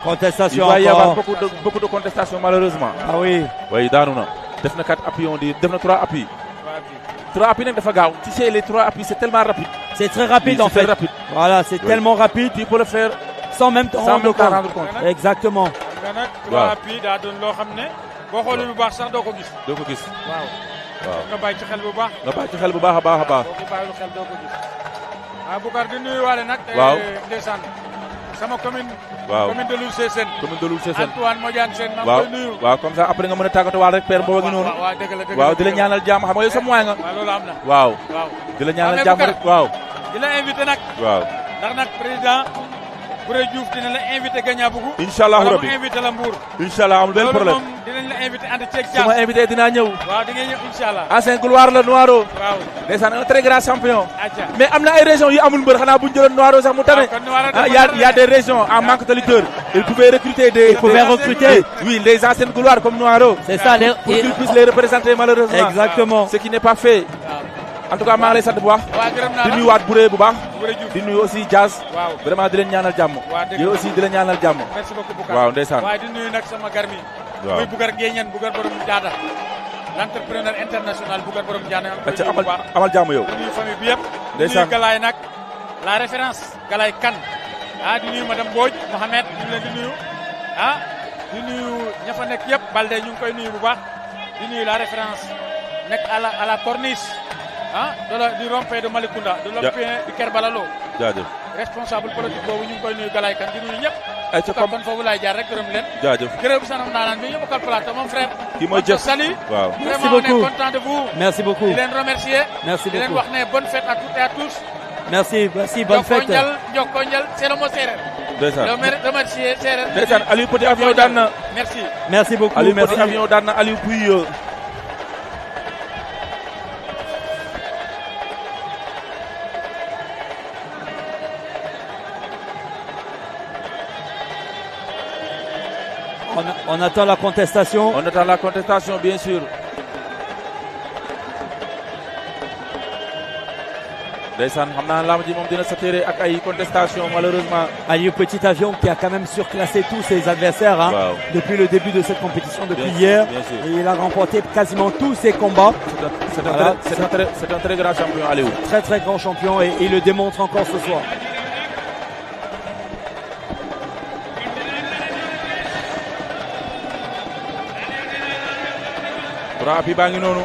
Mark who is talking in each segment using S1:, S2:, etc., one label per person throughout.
S1: Contestation
S2: il va y avoir
S1: encore.
S2: beaucoup de contestations malheureusement.
S1: Ah oui.
S2: Oui, daanu na. Def na 4 appuis on dit, def na 3 appuis. 3 appuis nag dafa gaaw. Tu sais les 3 appuis c'est tellement rapide.
S1: C'est très rapide
S2: Oui,
S1: en
S2: c'est
S1: fait.
S2: très rapide.
S1: Voilà, c'est tellement rapide.
S2: Tu peux le faire
S1: sans même t'en rendre
S2: rendre compte.
S1: Exactement.
S3: nga nag 3 appuis daa doon loo xam ne boo xoolee bu baax sax doo ko gis.
S2: doo ko gis.
S3: waaw nga bàyyi ci xel bu baax.
S2: nga bàyyi ci xel bu baax a baax a baax.
S3: boo ko bàyyiwul xel doo ko gis. Boucar di nuyuwaale nag.
S2: waaw
S3: ndeysaan sama commune.
S2: waaw
S3: commune de Loul Sessène.
S2: commune de Loul Sessène.
S3: Antoine Modiane Sène maa ngi koy nuyu.
S2: waaw comme ça après nga mën a tàggatuwaat rek père boobu ngi noonu.
S3: waaw dëgg la
S2: waaw di la ñaanal jàmm xam nga yow sa moyen nga.
S3: waaw loolu am na.
S2: waaw.
S3: waaw
S2: di la ñaanal jàmm rek waaw.
S3: di la invité nag.
S2: waaw.
S3: ndax nag président Bouré Diouf dina la invité Gagnabougou.
S2: incha allah
S3: wala
S2: rabbi
S3: mu invité la Mbour.
S2: incha allah amul benn problème
S3: loolu moom dinañ la invité ànd ceeg
S2: su
S3: jàmm.
S2: ma invité dinaa ñëw.
S3: waaw di nga ñëw incha allah.
S2: ancien gloire la Noiro.
S3: waaw.
S2: ndeysaan un très grand champion.
S3: acca
S2: mais am na ay régions yu amul mbër xanaa bu ñu jëloon Noiro sax mu tane. y a des régions en manque de lutteurs. ils pouvaient recruter des.
S1: Ils pouvaient recruter.
S2: Oui, les anciennes gloires comme Noiro.
S1: C'est ça.
S2: Pour qu'ils puissent les représenter malheureusement.
S1: Exactement.
S2: Ce qui n'est pas fait. En tout cas maa ngi lay sant bu baax.
S3: waaw gërëm naa
S2: di
S3: la
S2: nuyuwaat Bouré bu baax.
S3: Bouré Diouf
S2: di nuyu aussi Diaz.
S3: waaw
S2: vraiment di leen ñaanal jàmm.
S3: waaw dëgg
S2: yow aussi di leen ñaanal jàmm.
S3: merci beaucoup Boucar.
S2: waaw ndeysaan.
S3: waaye di nuyu nag sama gar mi.
S2: waaw
S3: muy Boucar Guéñen Boucar borom Diada. l'entrepreneur international Boucar borom Diada.
S2: acca amal jàmm yow.
S3: di nuyu famille bi yëpp.
S2: ndeysaan
S3: di nuyu Galaye nag la référence Galaye Kane. di nuyu madame Mbodj Mohamed ñu ngi leen di nuyu. di nuyu ña fa nekk yëpp Balde ñu ngi koy nuyu bu baax. di nuyu la référence nekk à la corniche. du rond-point de Malicounda. de rond-point du Kerbalalo.
S2: jaajëf.
S3: responsable politique boobu ñu ngi koy nuyu Galaye Kane di nuyu ñëpp.
S2: ay ca
S3: kon foofu laay jaar rek gërëm leen.
S2: jaajëf.
S3: gërëm sanam daanaan bi yëpp kal plateau mon frère.
S2: kii mooy jëf
S3: salut.
S2: waaw.
S1: Merci
S3: Vraiment, on
S1: beaucoup.
S3: est content de vous.
S1: Merci beaucoup.
S3: di leen remercier.
S1: Merci
S3: di leen
S1: beaucoup.
S3: wax ne bonne fête à toutes et à tous.
S1: Merci, merci, bonne fête.
S3: Njoko Njal c'est le mot séeréer.
S2: ndeysaan.
S3: le remercier séeréer.
S2: ndeysaan Aliou Petit Avion daan na.
S3: merci.
S1: Merci beaucoup.
S2: Aliou
S1: Merci.
S2: Petit Avion daan na Aliou Pouy.
S1: On attend la contestation.
S2: On attend la contestation bien sûr. ndeysaan xam naa lamb ji moom dina saturé ak ay contestation malheureusement.
S1: Aliou Petit Avion qui a quand même surclassé tous ses adversaires
S2: Wow.
S1: depuis le début de cette compétition, depuis
S2: Bien sûr,
S1: hier.
S2: bien sûr.
S1: Et il a remporté quasiment tous ses combats. Voilà.
S2: C'est un très grand champion Aliou.
S1: Très très grand champion et il le démontre encore ce soir.
S2: trois appuis baa ngi noonu.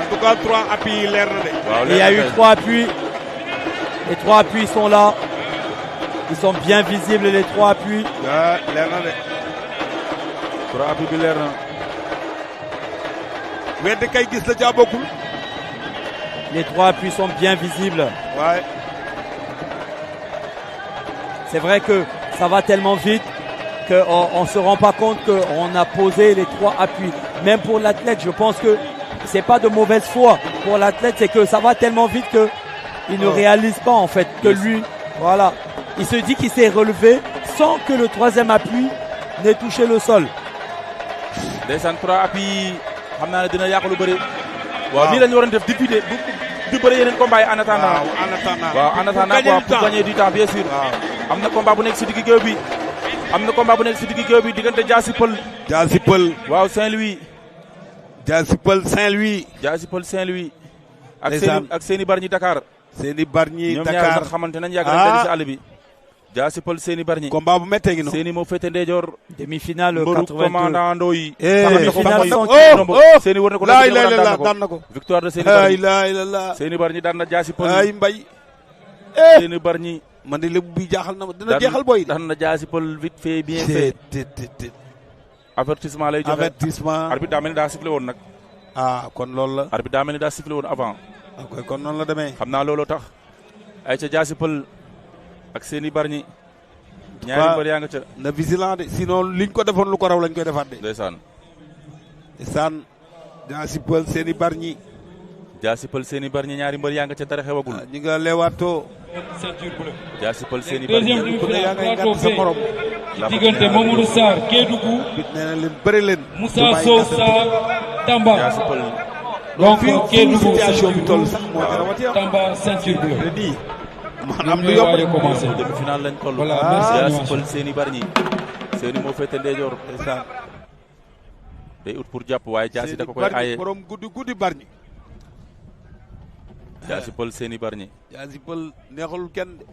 S4: En tout cas 3 appuis yi leer na de.
S2: waaw
S1: Il y a eu 3 appuis. Les 3 appuis sont là. Ils sont bien visibles les 3 appuis.
S4: leer na de.
S2: trois appuis bi leer na.
S4: wedd kay gis la caa bokkul.
S1: Les 3 appuis sont bien visibles.
S4: waaye.
S1: C'est vrai que ça va tellement vite qu'on ne se rend pas compte qu'on a posé les 3 appuis. Même pour l'athlète, je pense que c'est pas de mauvaise foi. Pour l'athlète, c'est que ça va tellement vite qu'il ne réalise pas en fait que lui, voilà. Il se dit qu'il s'est relevé sans que le 3e appui n'ait touché le sol.
S2: ndeysaan trois appuis yi xam naa ne dina yàq lu bëri. waaw nii la ñu waroon def depuis di bëri yeneen combat yi en attendant.
S4: waaw en attendant.
S2: waaw en attendant quoi pour gagner du temps bien sûr. am na combat bu nekk si digg géew bi. am na combat bu nekk si digg géew bi diggante Diassy Peul.
S4: Diassy Peul.
S2: waaw Saint-Louis.
S4: Diassy Peul Saint-Louis.
S2: Diassy Peul Saint-Louis.
S4: ndeysaan
S2: ak Séni Bargny Dakar.
S4: Séni Bargny
S2: ñoom
S4: Dakar
S2: ñaar sax xamante nañ yàgg nañ benn si àll bi. Diassy Peul Séni Bargny.
S4: combat bu méttee ngi noonu.
S2: Séni moo féete ndeyjoor.
S1: Demi-finale
S2: mbëru
S1: 82.
S2: commandant Ndoye.
S1: Demi-finale
S2: Séni war na ko
S4: laa ilaaha illallaah daan na ko.
S2: victoire de Séni
S4: laa
S2: Bargny.
S4: ilaaha illallaah.
S2: Séni Bargny daan na Diassy Peul.
S4: ay mbay.
S2: Séni Bargny.
S4: man de lépp bi jaaxal na ma dina jeexal boy.
S2: daan na Diassy Peul vite fait bien fait. avertissement lay joxe.
S4: avertissement.
S2: arbitre daa mel ni daa sifflé woon nag.
S4: kon loolu la.
S2: arbitre daa mel ni daa sifflé woon avant.
S4: ok kon noonu la demee.
S2: xam naa looloo tax. ay ca Diassy Peul ak Séni Bargny. ñaari mbër yaa nga ca.
S4: na vigilant de sinon liñ ko defoon lu ko raw lañ koy defaat de.
S2: ndeysaan.
S4: ndeysaan. Diassy Peul Séni Bargny.
S2: Diassy Peul Séni Bargny ñaari mbër yaa nga ca dara xewagul.
S4: ñi nga leewaatoo.
S2: Diassy Peul Séni Bargny.
S5: deuxième
S4: ku ne yaa ngay gàtt sa morom.
S5: diggante Mamadou Sarr Kédougou.
S4: bit nee na leen bëri leen.
S5: Moussa Sow Sarr Tamba.
S2: Diassy Peul.
S5: donc
S4: fii
S5: Kédougou
S4: situation bi toll sax moo
S5: Tamba ceinture bleue.
S4: nii maanaam
S5: ñoom
S4: lu
S5: ñooy
S4: yomb
S5: waaj a commencé.
S2: demi final lañ toll.
S5: Voilà, merci
S2: Diassy
S5: Dimanche.
S2: Peulh Seny Bargny. Seny moo féete ndeyjoor.
S4: ndeysaan
S2: day ut pour jàpp waaye Diassy da ko koy
S4: Bargny
S2: aaye.
S4: borom guddi Bargny.
S2: Diassy Peulh Seny Bargny.
S4: Diassy Peulh neexul kenn de.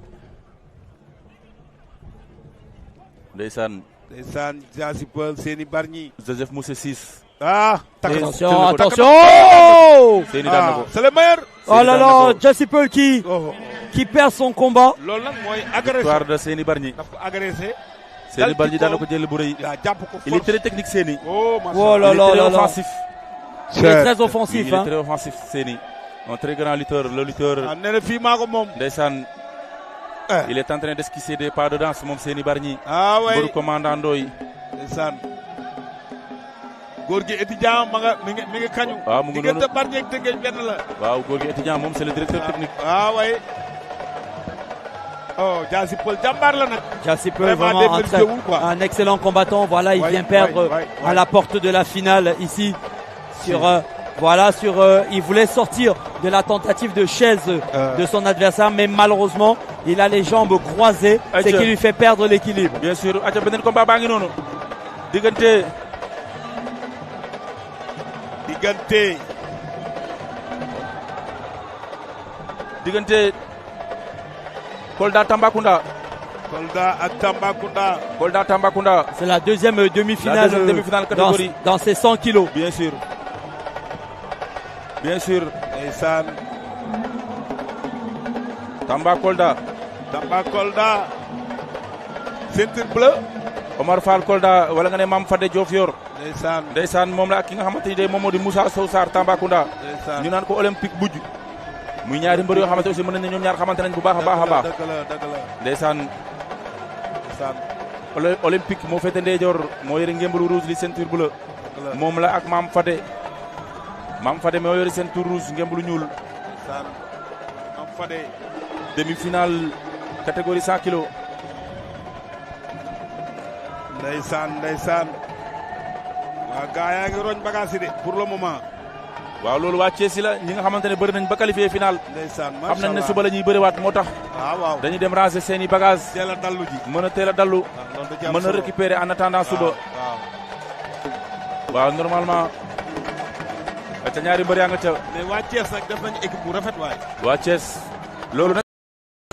S2: ndeysaan
S4: ndeysaan Diassy Peulh Seny Bargny.
S2: Joseph Moussé 6.
S4: ah.
S1: Attention, attention!
S2: Seny daan na ko.
S4: c'est le meilleur.
S1: Oh là
S2: Seny daan na
S1: là,
S2: ko.
S1: Diassy Peulh qui perd son combat.
S4: loolu nag mooy agressé.
S2: victoire de Seny Bargny.
S4: daf ko agressé.
S2: Seny Bargny daan na ko jël bu rëy.
S4: yaa jàpp ko
S2: il est très technique Seny.
S4: oh
S1: Oh là
S2: il est
S1: là
S2: très
S1: là là.
S2: offensif.
S1: Il est très
S2: Oui,
S1: offensif.
S2: il est
S1: Hein.
S2: très offensif Seny. Un très grand lutteur, le lutteur.
S4: ah nee na fii maa ko moom.
S2: Ndeysaan. Il est en train d'esquisser des pas de danse moom Seny Bargny.
S4: ah way
S2: Mbëru commandant Ndoye.
S4: ndeysaan. góor gi étudiant ma nga mi ngi kañu.
S2: waaw mu ngi noonu
S4: diggante Bargny ak Tëngéej benn la.
S2: waaw góor gi étudiant moom c'est le directeur technique.
S4: ah way oh Diassy Peulh jàmbaar la nag.
S1: Diassy Peulh,
S4: Vraiment
S1: vraiment
S4: démérité wu, quoi.
S1: un excellent combattant. Voilà, il
S4: Ouais,
S1: vient perdre
S4: ouais,
S1: à la porte de la finale ici. Sur, il voulait sortir de la tentative de chaise de son adversaire, mais malheureusement, il a les jambes croisées, c'est
S2: Aïcha.
S1: qui lui fait perdre l'équilibre.
S2: bien sûr aca beneen combat baa ngi noonu. diggante Kolda Tambacounda.
S4: Kolda ak Tambacounda.
S2: Kolda Tambacounda.
S1: C'est la deuxième demi-finale,
S2: La deuxième demi-finale catégorie.
S1: dans ces 100 kilos.
S2: bien sûr. bien sûr.
S4: ndeysaan
S2: Tamba Kolda.
S4: Tambacounda. ceinture bleue.
S2: Omar Fall Kolda wala nga ne Mame Fadé Diofior.
S4: ndeysaan
S2: ndeysaan moom la ak ki nga xamante ni day moom moo di Moussa Sow Sarr Tambacounda.
S4: ndeysaan
S2: ñu naan ko olympique bujj. muy ñaari mbër yoo xamante aussi mën nañ ne ñoom ñaar xamante nañ bu baax a baax a baax.
S4: dëgg la
S2: ndeysaan
S4: ndeysaan
S2: olympique moo féete ndeyjoor moo yore ngémbalu rouge li ceinture bleue.
S4: dëgg la
S2: moom la ak Mame Fadé moo yore ceinture rouge ngémbalu ñuul.
S4: ndeysaan Mame Fadé.
S2: demi-finale catégorie 100 kilos.
S4: ndeysaan waa gaa yaa ngi roñ bagage yi de pour le moment.
S2: waaw loolu waa Thiès la ñi nga xamante ne bëri nañ ba qualifié final.
S4: ndeysaan macha
S2: xam nañ ne
S4: Allah.
S2: suba la ñuy bëriwaat moo tax.
S4: waaw
S2: dañuy dem ranger seen i bagage
S4: teel a dallu ji.
S2: mën a teel a dallu.
S4: loolu da ci am
S2: mën a
S4: solo.
S2: récupérer en attendant suba.
S4: waaw
S2: waaw normalement. ca ñaari mbër yaa nga ca.
S4: mais waa Thiès nag def nañu équipe bu rafet waay.
S2: waa Thiès. loolu nag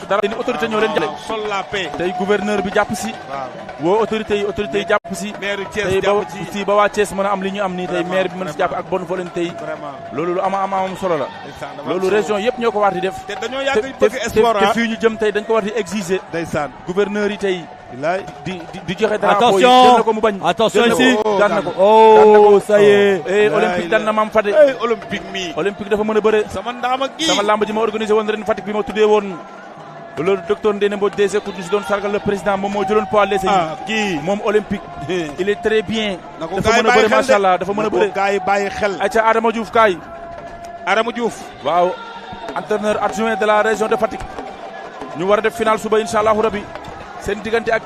S2: dara ni autorité ñoo leen jële.
S4: sol la paix.
S2: tey gouverneur bi jàpp si.
S4: waaw
S2: woo autorité yi jàpp si.
S4: maire Thiès
S2: tey ba
S4: jàpp ci
S2: si ba waa Thiès mën a am li ñu am nii tey maire bi mën si jàpp ak bonne volonté yi.
S4: vraiment.
S2: loolu lu am solo la.
S4: ndeysaan dafa am
S2: loolu
S4: solo.
S2: région yëpp ñoo ko war di def.
S4: te dañoo yàgg bëgg sport
S2: te
S4: ah.
S2: fii ñu jëm tey dañ ko war di exiger.
S4: ndeysaan.
S2: gouverneur yi tey
S4: bilaay.
S2: di joxe drapeau yi.
S1: Attention,
S2: jël na ko mu bañ.
S1: attention
S2: jël na ko.
S1: ici.
S2: daan na ko.
S1: Oh, ça y est.
S2: olympique daan na Mame Fadé.
S4: olympique mi.
S2: olympique dafa mën a bëre.
S4: sama ndaama gi.
S2: sama lamb ji ma organisé woon ren Fatick bi ma tuddee woon. loolu docteur Ndéné Mbodj DG ku ñu si doon sargal le président moom moo jëloon poids léger yi.
S4: kii.
S2: moom olympique. il est très bien.
S4: na ko
S2: dafa
S4: gaa yi
S2: mën a
S4: bàyyi
S2: bëre
S4: xel
S2: macha allah dafa mën a bëre.
S4: gaa yi bàyyi xel.
S2: ayca Adama Diouf kaay.
S4: Adama Diouf.
S2: waaw entraîneur adjoint de la région de Fatick. ñu war a def final suba incha allahu rabi seen diggante ak.